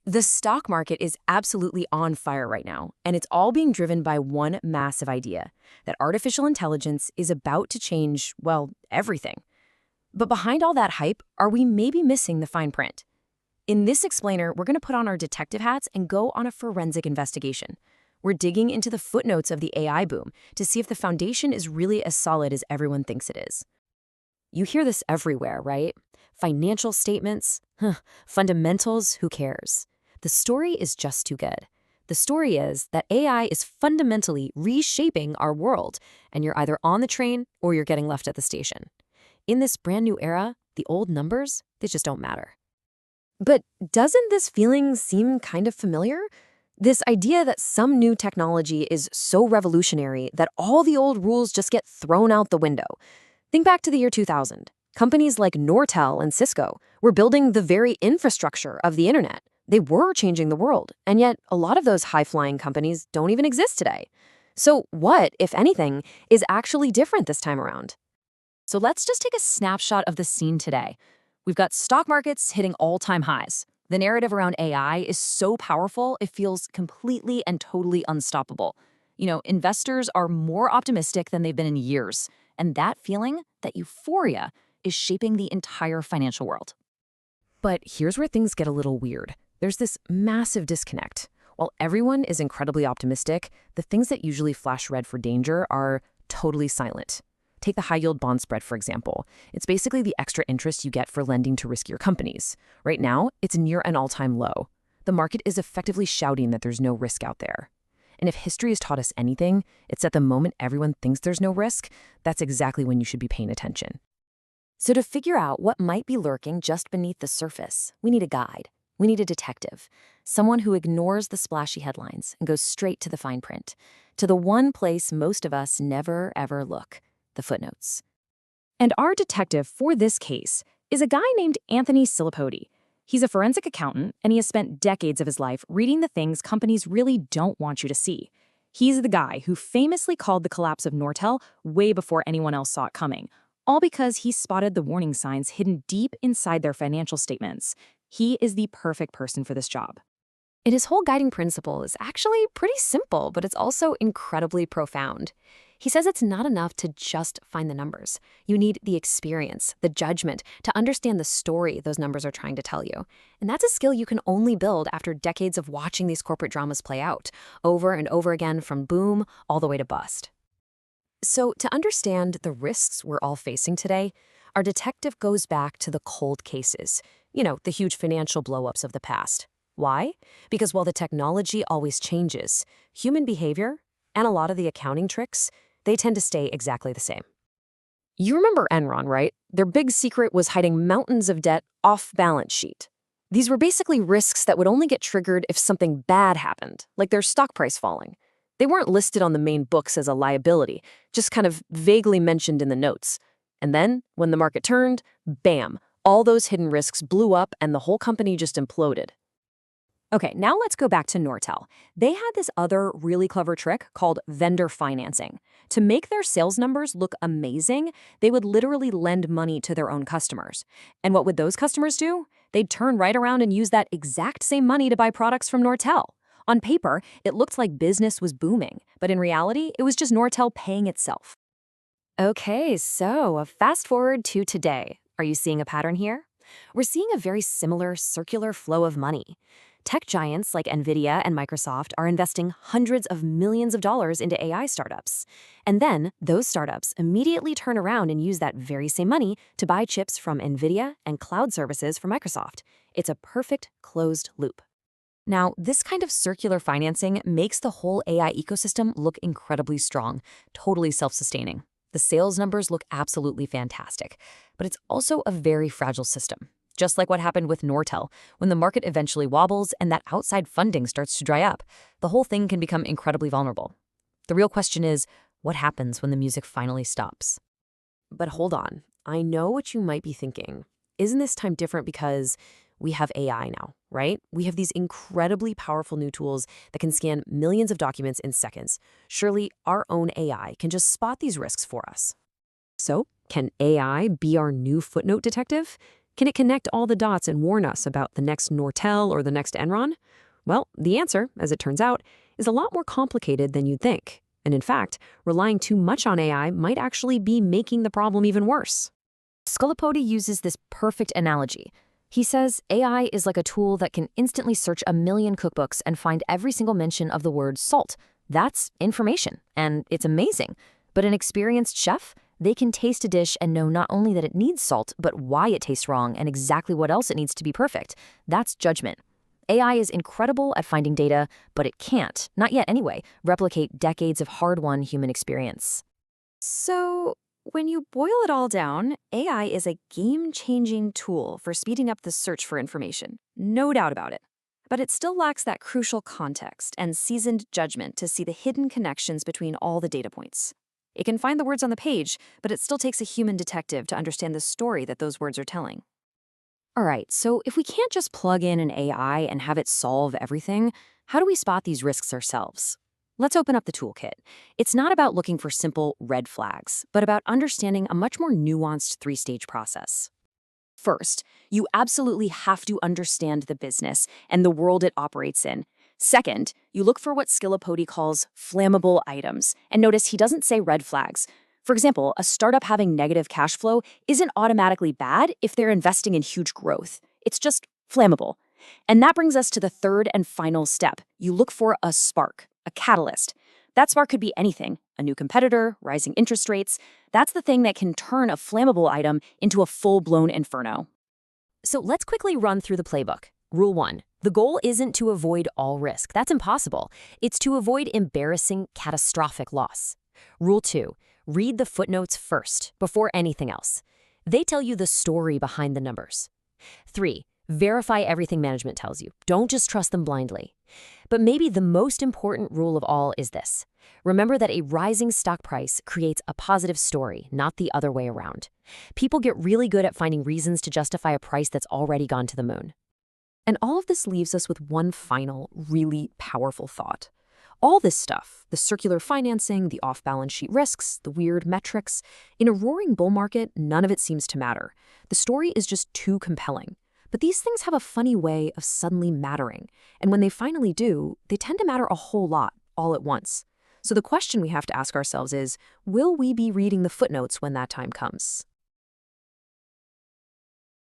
The stock market is absolutely on fire right now, and it's all being driven by one massive idea, that artificial intelligence is about to change, well, everything. But behind all that hype, are we maybe missing the fine print? In this explainer, we're going to put on our detective hats and go on a forensic investigation. We're digging into the footnotes of the AI boom to see if the foundation is really as solid as everyone thinks it is. You hear this everywhere, right? Financial statements? Fundamentals? Who cares? The story is just too good. The story is that AI is fundamentally reshaping our world, and you're either on the train or you're getting left at the station. In this brand new era, the old numbers, they just don't matter. But doesn't this feeling seem kind of familiar? This idea that some new technology is so revolutionary that all the old rules just get thrown out the window. Think back to the year 2000. Companies like Nortel and Cisco were building the very infrastructure of the internet. They were changing the world, and yet a lot of those high-flying companies don't even exist today. So what, if anything, is actually different this time around? So let's just take a snapshot of the scene today. We've got stock markets hitting all-time highs. The narrative around AI is so powerful, it feels completely and totally unstoppable. Investors are more optimistic than they've been in years, and that feeling, that euphoria, is shaping the entire financial world. But here's where things get a little weird. There's this massive disconnect. While everyone is incredibly optimistic, the things that usually flash red for danger are totally silent. Take the high-yield bond spread, for example. It's basically the extra interest you get for lending to riskier companies. Right now, it's near an all-time low. The market is effectively shouting that there's no risk out there. And if history has taught us anything, it's that the moment everyone thinks there's no risk, that's exactly when you should be paying attention. So to figure out what might be lurking just beneath the surface, we need a guide. We need a detective, someone who ignores the splashy headlines and goes straight to the fine print, to the one place most of us never, ever look. The footnotes. And our detective for this case is a guy named Anthony Scilipoti. He's a forensic accountant, and he has spent decades of his life reading the things companies really don't want you to see. He's the guy who famously called the collapse of Nortel way before anyone else saw it coming, all because he spotted the warning signs hidden deep inside their financial statements. He is the perfect person for this job. And his whole guiding principle is actually pretty simple, but it's also incredibly profound. He says it's not enough to just find the numbers. You need the experience, the judgment, to understand the story those numbers are trying to tell you. And that's a skill you can only build after decades of watching these corporate dramas play out, over and over again from boom all the way to bust. So to understand the risks we're all facing today, our detective goes back to the cold cases, the huge financial blow-ups of the past. Why? Because while the technology always changes, human behavior and a lot of the accounting tricks, they tend to stay exactly the same. You remember Enron, right? Their big secret was hiding mountains of debt off balance sheet. These were basically risks that would only get triggered if something bad happened, like their stock price falling. They weren't listed on the main books as a liability, just kind of vaguely mentioned in the notes. And then, when the market turned, bam, all those hidden risks blew up and the whole company just imploded. Okay, now let's go back to Nortel. They had this other really clever trick called vendor financing. To make their sales numbers look amazing, they would literally lend money to their own customers. And what would those customers do? They'd turn right around and use that exact same money to buy products from Nortel. On paper, it looked like business was booming, but in reality, it was just Nortel paying itself. Okay, so fast forward to today. Are you seeing a pattern here? We're seeing a very similar circular flow of money. Tech giants like NVIDIA and Microsoft are investing hundreds of millions of dollars into AI startups. And then those startups immediately turn around and use that very same money to buy chips from NVIDIA and cloud services for Microsoft. It's a perfect closed loop. Now, this kind of circular financing makes the whole AI ecosystem look incredibly strong, totally self-sustaining. The sales numbers look absolutely fantastic, but it's also a very fragile system. Just like what happened with Nortel, when the market eventually wobbles and that outside funding starts to dry up, the whole thing can become incredibly vulnerable. The real question is, what happens when the music finally stops? But hold on, I know what you might be thinking. Isn't this time different because we have AI now, right? We have these incredibly powerful new tools that can scan millions of documents in seconds. Surely our own AI can just spot these risks for us. So, can AI be our new footnote detective? Can it connect all the dots and warn us about the next Nortel or the next Enron? Well, the answer, as it turns out, is a lot more complicated than you'd think. And in fact, relying too much on AI might actually be making the problem even worse. Scilipoti uses this perfect analogy. He says AI is like a tool that can instantly search 1 million cookbooks and find every single mention of the word salt. That's information, and it's amazing. But an experienced chef, they can taste a dish and know not only that it needs salt, but why it tastes wrong and exactly what else it needs to be perfect. That's judgment. AI is incredible at finding data, but it can't, not yet anyway, replicate decades of hard-won human experience. So, when you boil it all down, AI is a game-changing tool for speeding up the search for information. No doubt about it. But it still lacks that crucial context and seasoned judgment to see the hidden connections between all the data points. It can find the words on the page, but it still takes a human detective to understand the story that those words are telling. All right, so if we can't just plug in an AI and have it solve everything, how do we spot these risks ourselves? Let's open up the toolkit. It's not about looking for simple red flags, but about understanding a much more nuanced 3-stage process. First, you absolutely have to understand the business and the world it operates in. Second, you look for what Scilipoti calls flammable items, and notice he doesn't say red flags. For example, a startup having negative cash flow isn't automatically bad if they're investing in huge growth. It's just flammable. And that brings us to the third and final step. You look for a spark, a catalyst. That spark could be anything, a new competitor, rising interest rates. That's the thing that can turn a flammable item into a full-blown inferno. So let's quickly run through the playbook. Rule 1. The goal isn't to avoid all risk. That's impossible. It's to avoid embarrassing, catastrophic loss. Rule 2. Read the footnotes first, before anything else. They tell you the story behind the numbers. 3. Verify everything management tells you. Don't just trust them blindly. But maybe the most important rule of all is this. Remember that a rising stock price creates a positive story, not the other way around. People get really good at finding reasons to justify a price that's already gone to the moon. And all of this leaves us with one final, really powerful thought. All this stuff, the circular financing, the off-balance sheet risks, the weird metrics, in a roaring bull market, none of it seems to matter. The story is just too compelling. But these things have a funny way of suddenly mattering, and when they finally do, they tend to matter a whole lot, all at once. So the question we have to ask ourselves is, will we be reading the footnotes when that time comes?